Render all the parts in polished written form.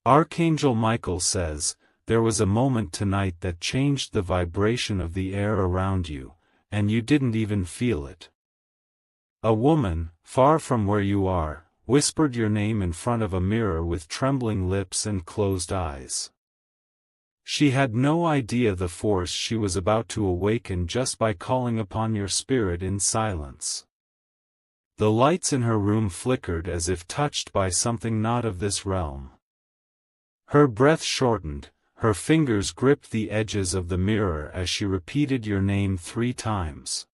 Archangel Michael says, there was a moment tonight that changed the vibration of the air around you, and you didn't even feel it. A woman, far from where you are, whispered your name in front of a mirror with trembling lips and closed eyes. She had no idea the force she was about to awaken just by calling upon your spirit in silence. The lights in her room flickered as if touched by something not of this realm. Her breath shortened, her fingers gripped the edges of the mirror as she repeated your name 3 times.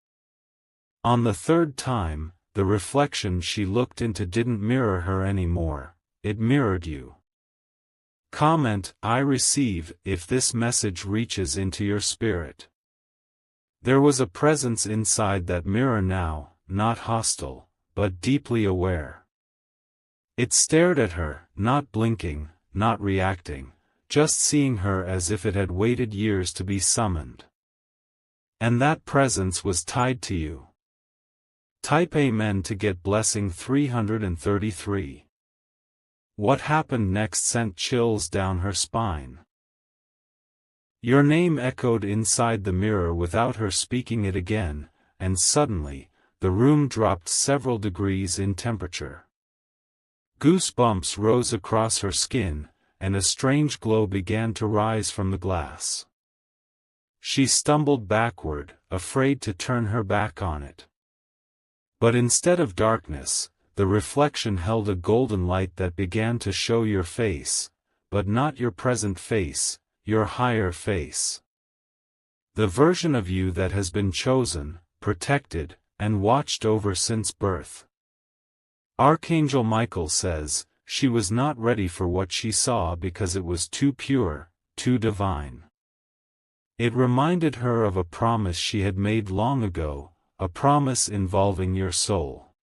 On the 3rd time, the reflection she looked into didn't mirror her anymore, it mirrored you. Comment, I receive, if this message reaches into your spirit. There was a presence inside that mirror now, not hostile, but deeply aware. It stared at her, not blinking, not reacting, just seeing her as if it had waited years to be summoned. And that presence was tied to you. Type Amen to get blessing 333. What happened next sent chills down her spine. Your name echoed inside the mirror without her speaking it again, and suddenly, the room dropped several degrees in temperature. Goosebumps rose across her skin, and a strange glow began to rise from the glass. She stumbled backward, afraid to turn her back on it. But instead of darkness, the reflection held a golden light that began to show your face, but not your present face, your higher face. The version of you that has been chosen, protected, and watched over since birth. Archangel Michael says, she was not ready for what she saw because it was too pure, too divine. It reminded her of a promise she had made long ago, a promise involving your soul.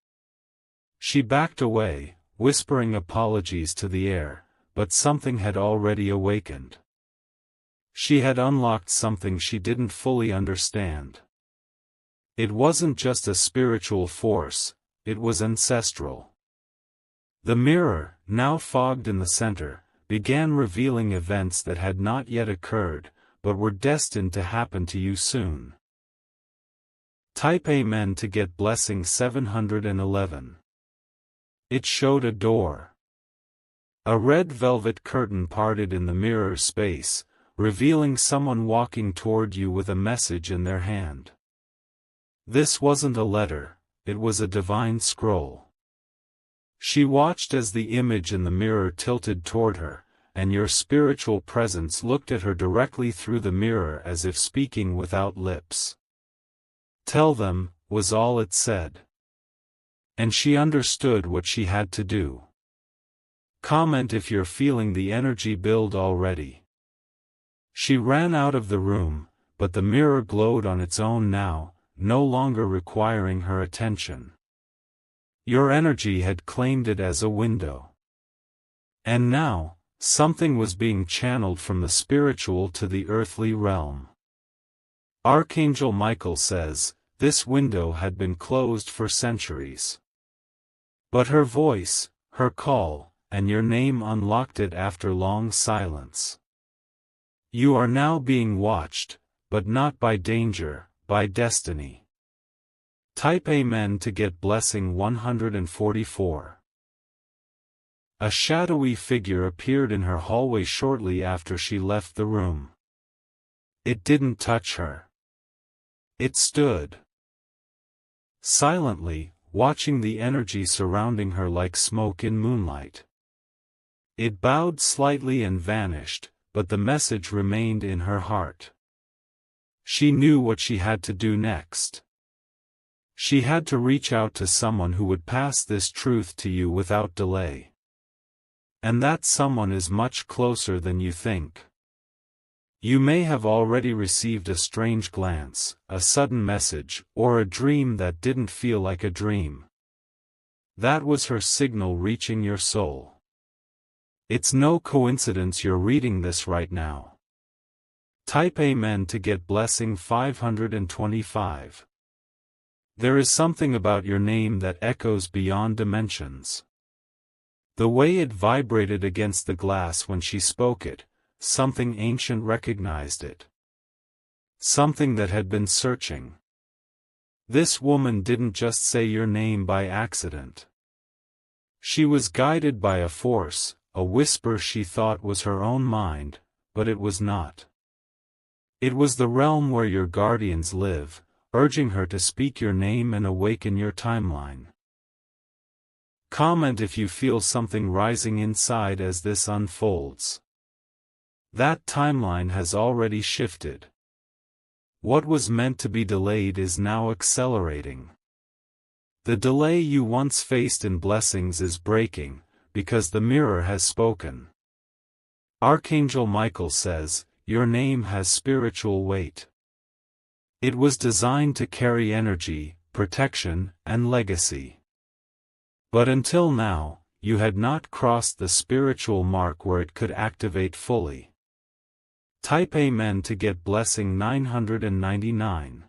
She backed away, whispering apologies to the air, but something had already awakened. She had unlocked something she didn't fully understand. It wasn't just a spiritual force, it was ancestral. The mirror, now fogged in the center, began revealing events that had not yet occurred, but were destined to happen to you soon. Type Amen to get blessing 711. It showed a door. A red velvet curtain parted in the mirror's space, revealing someone walking toward you with a message in their hand. This wasn't a letter, it was a divine scroll. She watched as the image in the mirror tilted toward her, and your spiritual presence looked at her directly through the mirror as if speaking without lips. Tell them, was all it said. And she understood what she had to do. Comment if you're feeling the energy build already. She ran out of the room, but the mirror glowed on its own now, no longer requiring her attention. Your energy had claimed it as a window. And now, something was being channeled from the spiritual to the earthly realm. Archangel Michael says, this window had been closed for centuries. But her voice, her call, and your name unlocked it after long silence. You are now being watched, but not by danger, by destiny. Type Amen to get blessing 144. A shadowy figure appeared in her hallway shortly after she left the room. It didn't touch her. It stood silently, watching the energy surrounding her like smoke in moonlight. It bowed slightly and vanished, but the message remained in her heart. She knew what she had to do next. She had to reach out to someone who would pass this truth to you without delay. And that someone is much closer than you think. You may have already received a strange glance, a sudden message, or a dream that didn't feel like a dream. That was her signal reaching your soul. It's no coincidence you're reading this right now. Type Amen to get blessing 525. There is something about your name that echoes beyond dimensions. The way it vibrated against the glass when she spoke it, something ancient recognized it. Something that had been searching. This woman didn't just say your name by accident. She was guided by a force, a whisper she thought was her own mind, but it was not. It was the realm where your guardians live, urging her to speak your name and awaken your timeline. Comment if you feel something rising inside as this unfolds. That timeline has already shifted. What was meant to be delayed is now accelerating. The delay you once faced in blessings is breaking, because the mirror has spoken. Archangel Michael says, your name has spiritual weight. It was designed to carry energy, protection, and legacy. But until now, you had not crossed the spiritual mark where it could activate fully. Type Amen to get blessing 999.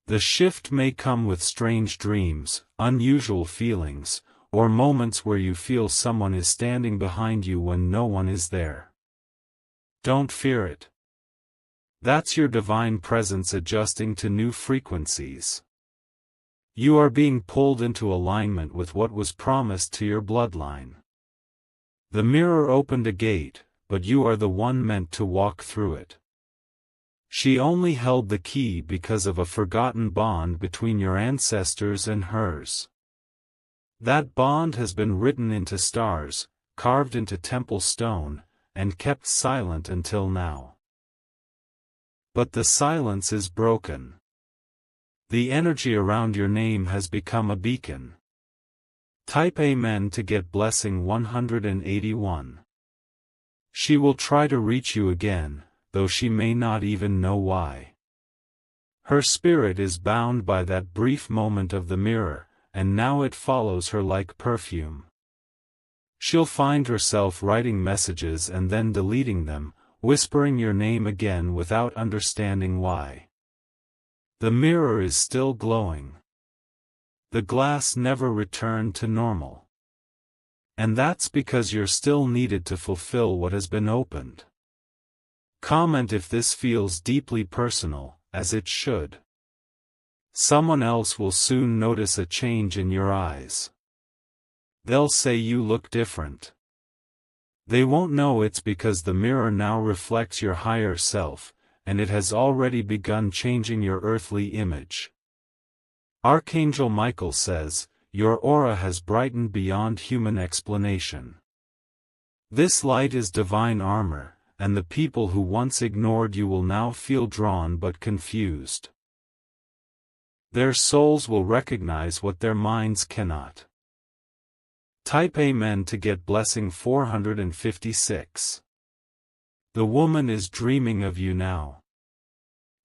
The shift may come with strange dreams, unusual feelings, or moments where you feel someone is standing behind you when no one is there. Don't fear it. That's your divine presence adjusting to new frequencies. You are being pulled into alignment with what was promised to your bloodline. The mirror opened a gate, but you are the one meant to walk through it. She only held the key because of a forgotten bond between your ancestors and hers. That bond has been written into stars, carved into temple stone, and kept silent until now. But the silence is broken. The energy around your name has become a beacon. Type Amen to get blessing 181. She will try to reach you again, though she may not even know why. Her spirit is bound by that brief moment of the mirror, and now it follows her like perfume. She'll find herself writing messages and then deleting them, whispering your name again without understanding why. The mirror is still glowing. The glass never returned to normal. And that's because you're still needed to fulfill what has been opened. Comment if this feels deeply personal, as it should. Someone else will soon notice a change in your eyes. They'll say you look different. They won't know it's because the mirror now reflects your higher self, and it has already begun changing your earthly image. Archangel Michael says, your aura has brightened beyond human explanation. This light is divine armor, and the people who once ignored you will now feel drawn but confused. Their souls will recognize what their minds cannot. Type Amen to get blessing 456. The woman is dreaming of you now.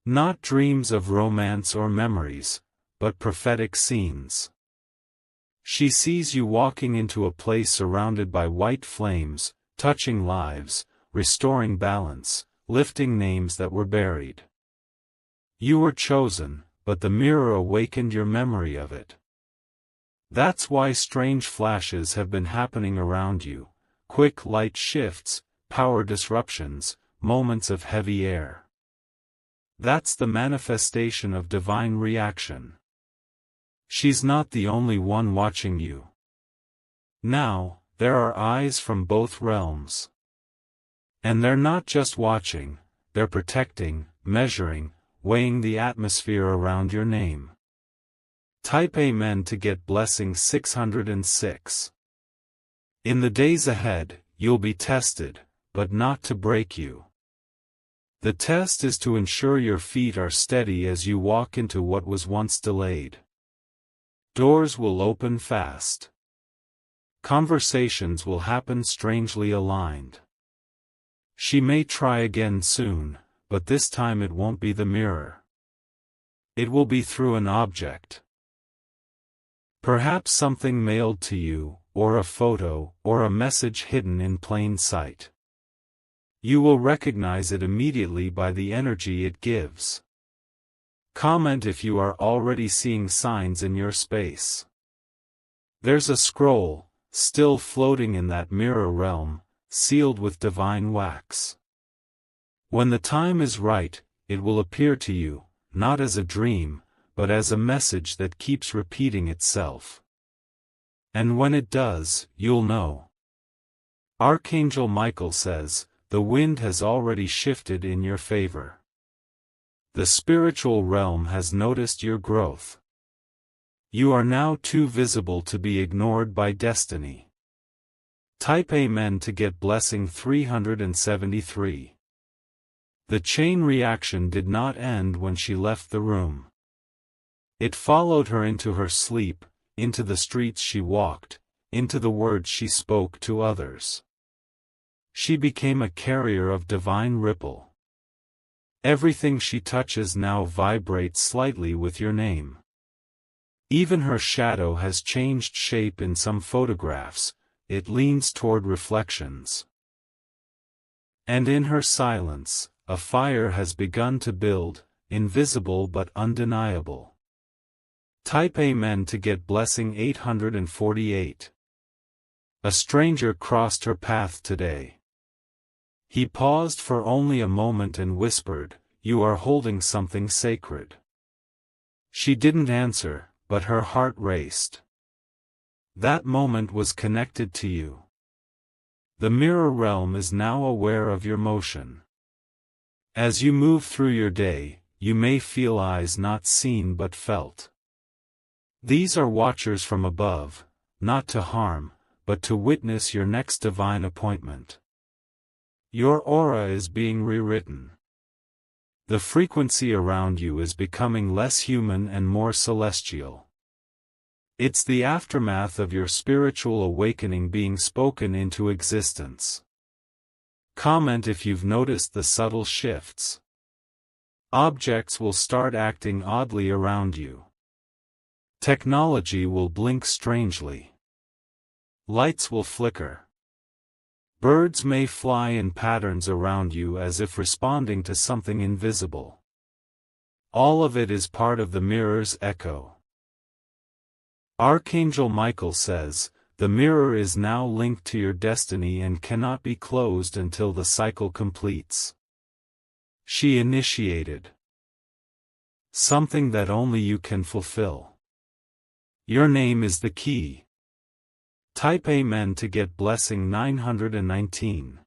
Not dreams of romance or memories, but prophetic scenes. She sees you walking into a place surrounded by white flames, touching lives, restoring balance, lifting names that were buried. You were chosen, but the mirror awakened your memory of it. That's why strange flashes have been happening around you, quick light shifts, power disruptions, moments of heavy air. That's the manifestation of divine reaction. She's not the only one watching you. Now, there are eyes from both realms. And they're not just watching, they're protecting, measuring, weighing the atmosphere around your name. Type Amen to get blessing 606. In the days ahead, you'll be tested, but not to break you. The test is to ensure your feet are steady as you walk into what was once delayed. Doors will open fast. Conversations will happen strangely aligned. She may try again soon, but this time it won't be the mirror. It will be through an object. Perhaps something mailed to you, or a photo, or a message hidden in plain sight. You will recognize it immediately by the energy it gives. Comment if you are already seeing signs in your space. There's a scroll, still floating in that mirror realm, sealed with divine wax. When the time is right, it will appear to you, not as a dream, but as a message that keeps repeating itself. And when it does, you'll know. Archangel Michael says, the wind has already shifted in your favor. The spiritual realm has noticed your growth. You are now too visible to be ignored by destiny. Type Amen to get blessing 373. The chain reaction did not end when she left the room. It followed her into her sleep, into the streets she walked, into the words she spoke to others. She became a carrier of divine ripple. Everything she touches now vibrates slightly with your name. Even her shadow has changed shape in some photographs, it leans toward reflections. And in her silence, a fire has begun to build, invisible but undeniable. Type Amen to get blessing 848. A stranger crossed her path today. He paused for only a moment and whispered, "You are holding something sacred." She didn't answer, but her heart raced. That moment was connected to you. The mirror realm is now aware of your motion. As you move through your day, you may feel eyes not seen but felt. These are watchers from above, not to harm, but to witness your next divine appointment. Your aura is being rewritten. The frequency around you is becoming less human and more celestial. It's the aftermath of your spiritual awakening being spoken into existence. Comment if you've noticed the subtle shifts. Objects will start acting oddly around you. Technology will blink strangely. Lights will flicker. Birds may fly in patterns around you as if responding to something invisible. All of it is part of the mirror's echo. Archangel Michael says, the mirror is now linked to your destiny and cannot be closed until the cycle completes. She initiated something that only you can fulfill. Your name is the key. Type Amen to get blessing 919.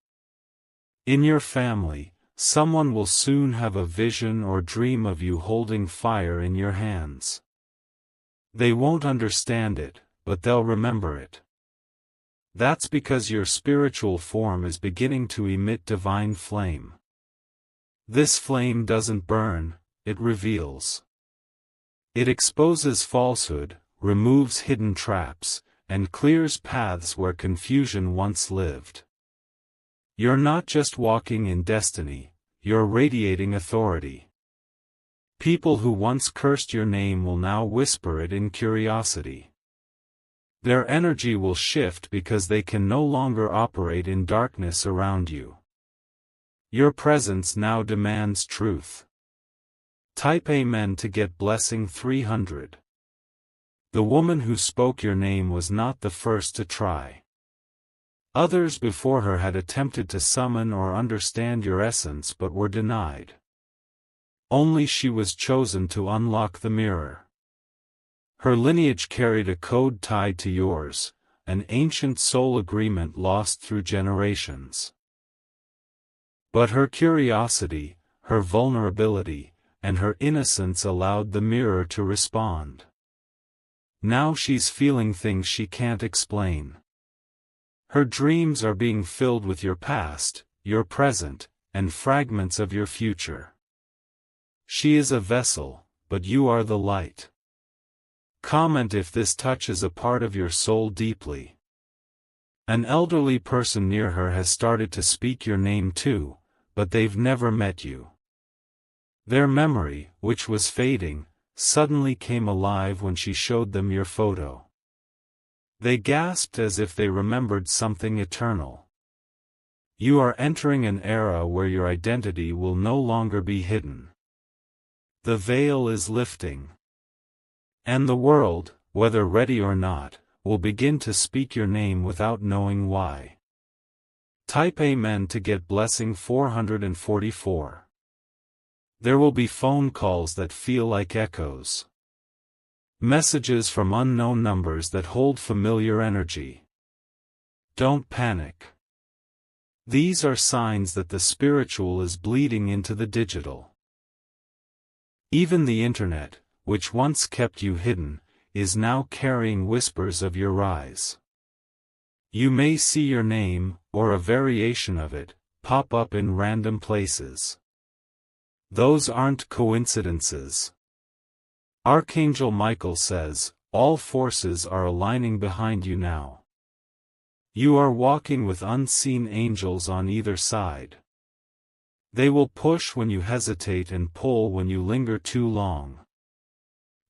In your family, someone will soon have a vision or dream of you holding fire in your hands. They won't understand it, but they'll remember it. That's because your spiritual form is beginning to emit divine flame. This flame doesn't burn, it reveals. It exposes falsehood, removes hidden traps, and clears paths where confusion once lived. You're not just walking in destiny, you're radiating authority. People who once cursed your name will now whisper it in curiosity. Their energy will shift because they can no longer operate in darkness around you. Your presence now demands truth. Type Amen to get blessing 300. The woman who spoke your name was not the first to try. Others before her had attempted to summon or understand your essence but were denied. Only she was chosen to unlock the mirror. Her lineage carried a code tied to yours, an ancient soul agreement lost through generations. But her curiosity, her vulnerability, and her innocence allowed the mirror to respond. Now she's feeling things she can't explain. Her dreams are being filled with your past, your present, and fragments of your future. She is a vessel, but you are the light. Comment if this touches a part of your soul deeply. An elderly person near her has started to speak your name too, but they've never met you. Their memory, which was fading, suddenly came alive when she showed them your photo. They gasped as if they remembered something eternal. You are entering an era where your identity will no longer be hidden. The veil is lifting. And the world, whether ready or not, will begin to speak your name without knowing why. Type Amen to get blessing 444. There will be phone calls that feel like echoes. Messages from unknown numbers that hold familiar energy. Don't panic. These are signs that the spiritual is bleeding into the digital. Even the internet, which once kept you hidden, is now carrying whispers of your rise. You may see your name, or a variation of it, pop up in random places. Those aren't coincidences. Archangel Michael says, all forces are aligning behind you now. You are walking with unseen angels on either side. They will push when you hesitate and pull when you linger too long.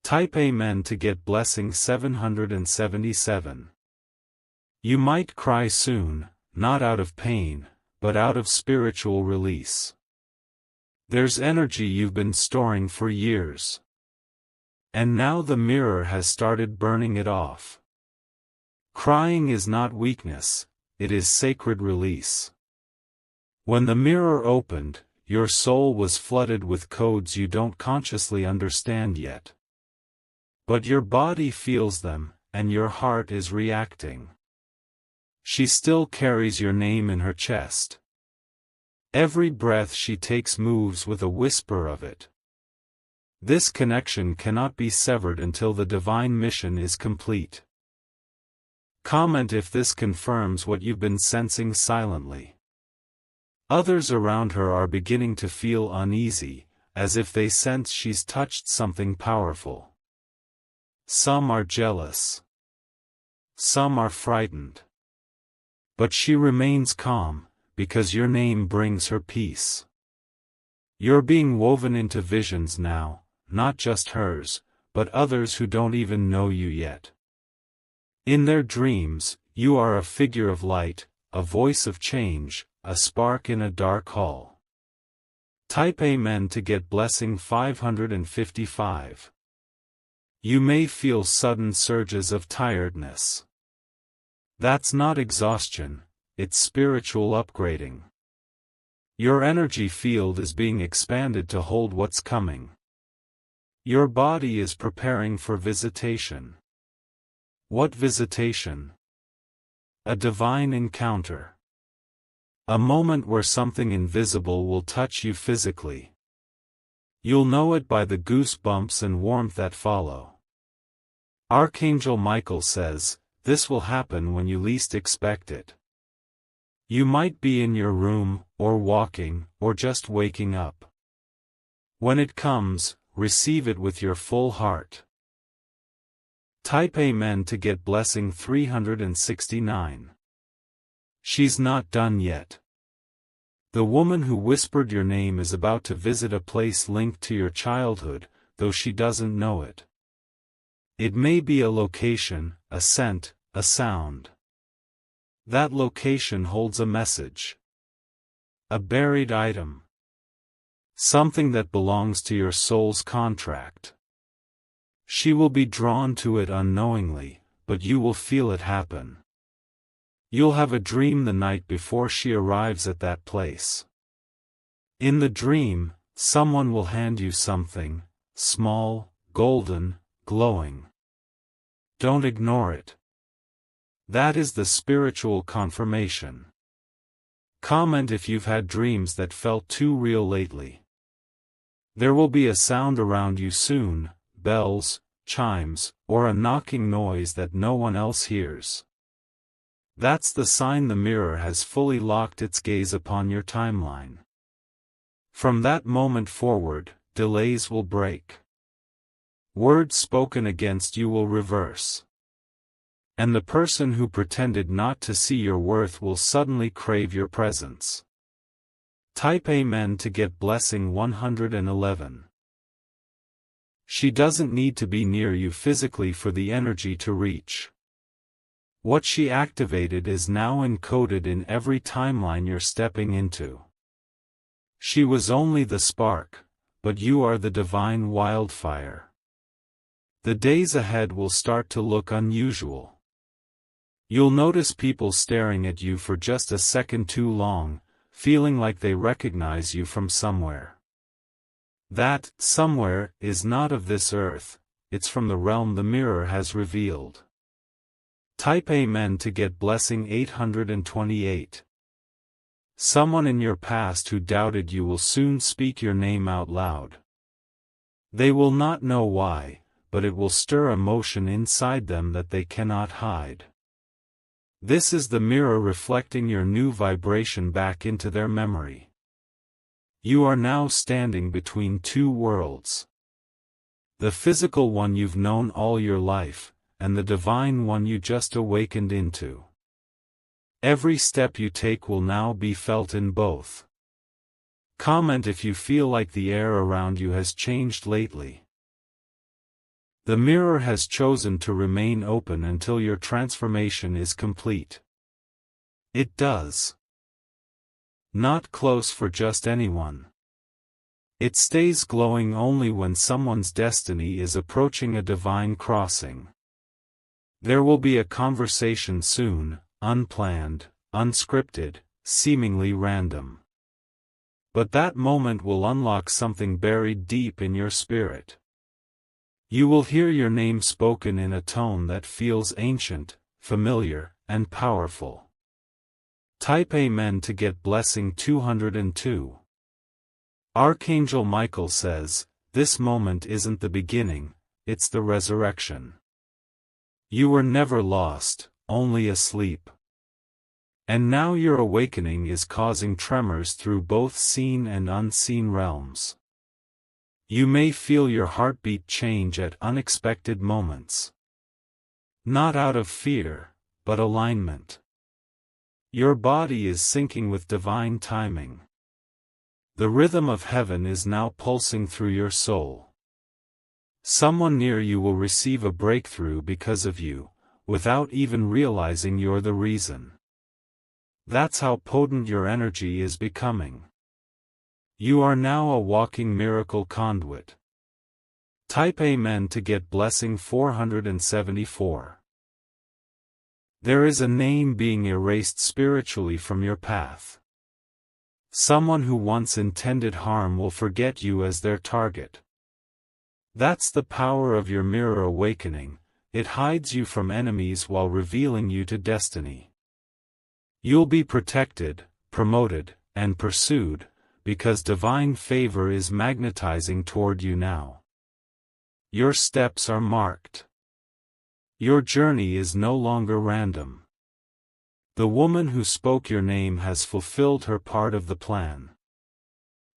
Type Amen to get blessing 777. You might cry soon, not out of pain, but out of spiritual release. There's energy you've been storing for years. And now the mirror has started burning it off. Crying is not weakness, it is sacred release. When the mirror opened, your soul was flooded with codes you don't consciously understand yet. But your body feels them, and your heart is reacting. She still carries your name in her chest. Every breath she takes moves with a whisper of it. This connection cannot be severed until the divine mission is complete. Comment if this confirms what you've been sensing silently. Others around her are beginning to feel uneasy, as if they sense she's touched something powerful. Some are jealous. Some are frightened. But she remains calm, because your name brings her peace. You're being woven into visions now, not just hers, but others who don't even know you yet. In their dreams, you are a figure of light, a voice of change, a spark in a dark hall. Type Amen to get blessing 555. You may feel sudden surges of tiredness. That's not exhaustion, it's spiritual upgrading. Your energy field is being expanded to hold what's coming. Your body is preparing for visitation. What visitation? A divine encounter. A moment where something invisible will touch you physically. You'll know it by the goosebumps and warmth that follow. Archangel Michael says, this will happen when you least expect it. You might be in your room, or walking, or just waking up. When it comes, receive it with your full heart. Type Amen to get blessing 369. She's not done yet. The woman who whispered your name is about to visit a place linked to your childhood, though she doesn't know it. It may be a location, a scent, a sound. That location holds a message. A buried item. Something that belongs to your soul's contract. She will be drawn to it unknowingly, but you will feel it happen. You'll have a dream the night before she arrives at that place. In the dream, someone will hand you something, small, golden, glowing. Don't ignore it. That is the spiritual confirmation. Comment if you've had dreams that felt too real lately. There will be a sound around you soon, bells, chimes, or a knocking noise that no one else hears. That's the sign the mirror has fully locked its gaze upon your timeline. From that moment forward, delays will break. Words spoken against you will reverse. And the person who pretended not to see your worth will suddenly crave your presence. Type Amen to get blessing 111. She doesn't need to be near you physically for the energy to reach. What she activated is now encoded in every timeline you're stepping into. She was only the spark, but you are the divine wildfire. The days ahead will start to look unusual. You'll notice people staring at you for just a second too long, feeling like they recognize you from somewhere. That somewhere is not of this earth, it's from the realm the mirror has revealed. Type Amen to get blessing 828. Someone in your past who doubted you will soon speak your name out loud. They will not know why, but it will stir emotion inside them that they cannot hide. This is the mirror reflecting your new vibration back into their memory. You are now standing between two worlds. The physical one you've known all your life, and the divine one you just awakened into. Every step you take will now be felt in both. Comment if you feel like the air around you has changed lately. The mirror has chosen to remain open until your transformation is complete. It does not close for just anyone. It stays glowing only when someone's destiny is approaching a divine crossing. There will be a conversation soon, unplanned, unscripted, seemingly random. But that moment will unlock something buried deep in your spirit. You will hear your name spoken in a tone that feels ancient, familiar, and powerful. Type Amen to get blessing 202. Archangel Michael says, this moment isn't the beginning, it's the resurrection. You were never lost, only asleep. And now your awakening is causing tremors through both seen and unseen realms. You may feel your heartbeat change at unexpected moments. Not out of fear, but alignment. Your body is syncing with divine timing. The rhythm of heaven is now pulsing through your soul. Someone near you will receive a breakthrough because of you, without even realizing you're the reason. That's how potent your energy is becoming. You are now a walking miracle conduit. Type Amen to get blessing 474. There is a name being erased spiritually from your path. Someone who once intended harm will forget you as their target. That's the power of your mirror awakening, it hides you from enemies while revealing you to destiny. You'll be protected, promoted, and pursued, because divine favor is magnetizing toward you now. Your steps are marked. Your journey is no longer random. The woman who spoke your name has fulfilled her part of the plan.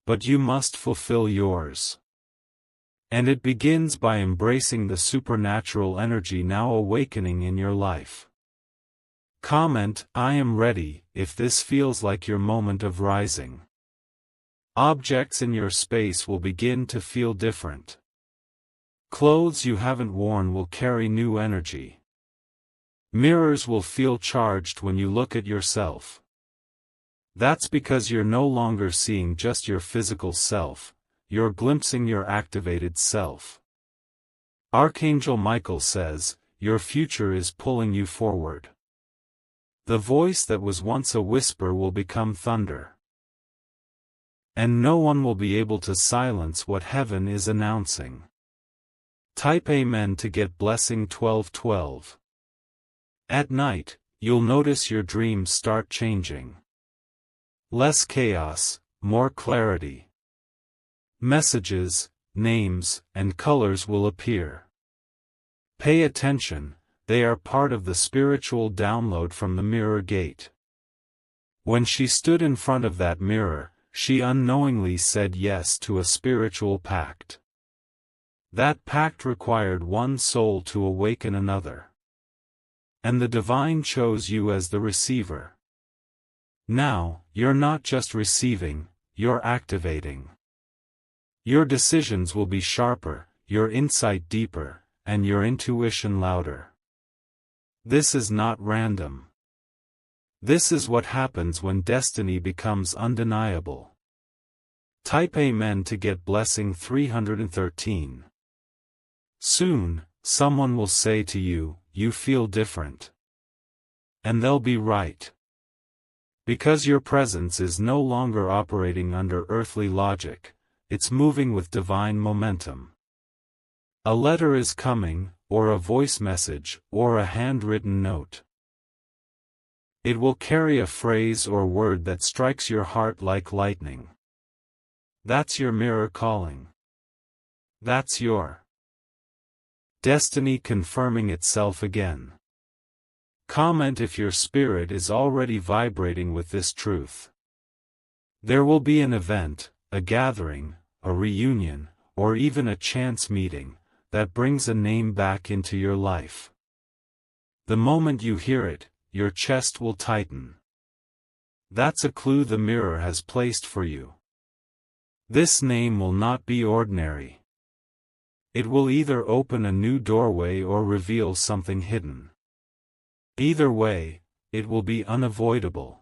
But you must fulfill yours. And it begins by embracing the supernatural energy now awakening in your life. Comment, I am ready, if this feels like your moment of rising. Objects in your space will begin to feel different. Clothes you haven't worn will carry new energy. Mirrors will feel charged when you look at yourself. That's because you're no longer seeing just your physical self, you're glimpsing your activated self. Archangel Michael says, your future is pulling you forward. The voice that was once a whisper will become thunder. And no one will be able to silence what heaven is announcing. Type Amen to get blessing 1212. At night, you'll notice your dreams start changing. Less chaos, more clarity. Messages, names, and colors will appear. Pay attention, they are part of the spiritual download from the mirror gate. When she stood in front of that mirror, she unknowingly said yes to a spiritual pact. That pact required one soul to awaken another. And the divine chose you as the receiver. Now, you're not just receiving, you're activating. Your decisions will be sharper, your insight deeper, and your intuition louder. This is not random. This is what happens when destiny becomes undeniable. Type Amen to get blessing 313. Soon, someone will say to you, you feel different. And they'll be right. Because your presence is no longer operating under earthly logic, it's moving with divine momentum. A letter is coming, or a voice message, or a handwritten note. It will carry a phrase or word that strikes your heart like lightning. That's your mirror calling. That's your destiny confirming itself again. Comment if your spirit is already vibrating with this truth. There will be an event, a gathering, a reunion, or even a chance meeting, that brings a name back into your life. The moment you hear it, your chest will tighten. That's a clue the mirror has placed for you. This name will not be ordinary. It will either open a new doorway or reveal something hidden. Either way, it will be unavoidable.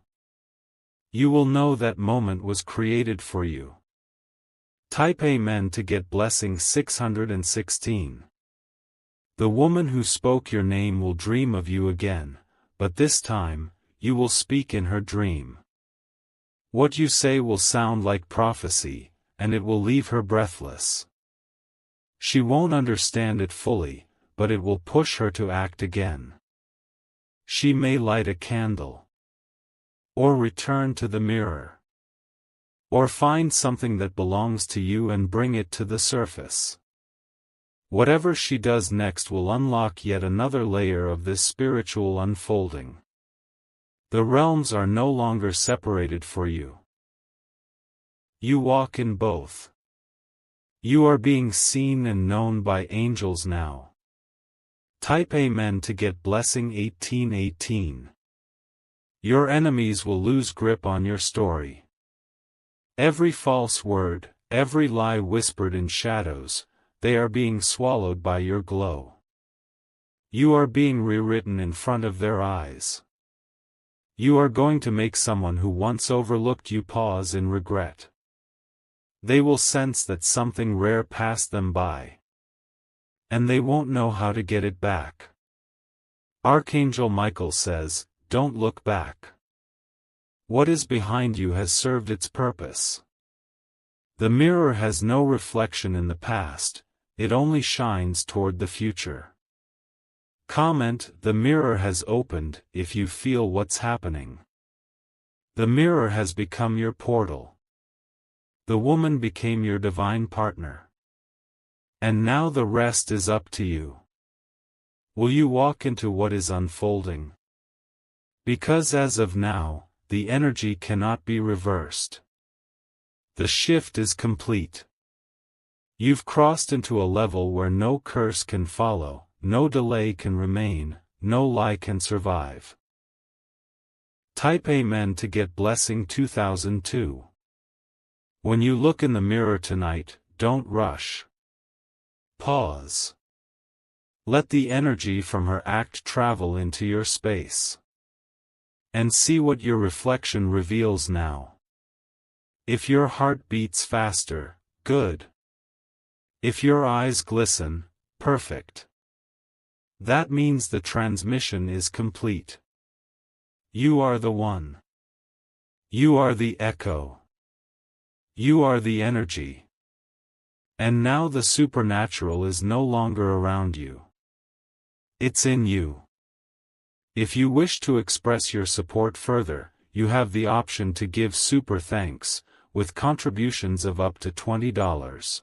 You will know that moment was created for you. Type Amen to get blessing 616. The woman who spoke your name will dream of you again, but this time, you will speak in her dream. What you say will sound like prophecy, and it will leave her breathless. She won't understand it fully, but it will push her to act again. She may light a candle, or return to the mirror, or find something that belongs to you and bring it to the surface. Whatever she does next will unlock yet another layer of this spiritual unfolding. The realms are no longer separated for you. You walk in both. You are being seen and known by angels now. Type Amen to get blessing 1818. Your enemies will lose grip on your story. Every false word, every lie whispered in shadows, they are being swallowed by your glow. You are being rewritten in front of their eyes. You are going to make someone who once overlooked you pause in regret. They will sense that something rare passed them by, and they won't know how to get it back. Archangel Michael says, don't look back. What is behind you has served its purpose. The mirror has no reflection in the past, it only shines toward the future. Comment, the mirror has opened, if you feel what's happening. The mirror has become your portal. The woman became your divine partner. And now the rest is up to you. Will you walk into what is unfolding? Because as of now, the energy cannot be reversed. The shift is complete. You've crossed into a level where no curse can follow, no delay can remain, no lie can survive. Type Amen to get blessing 2002. When you look in the mirror tonight, don't rush. Pause. Let the energy from her act travel into your space. And see what your reflection reveals now. If your heart beats faster, good. If your eyes glisten, perfect. That means the transmission is complete. You are the one. You are the echo. You are the energy. And now the supernatural is no longer around you. It's in you. If you wish to express your support further, you have the option to give super thanks, with contributions of up to $20.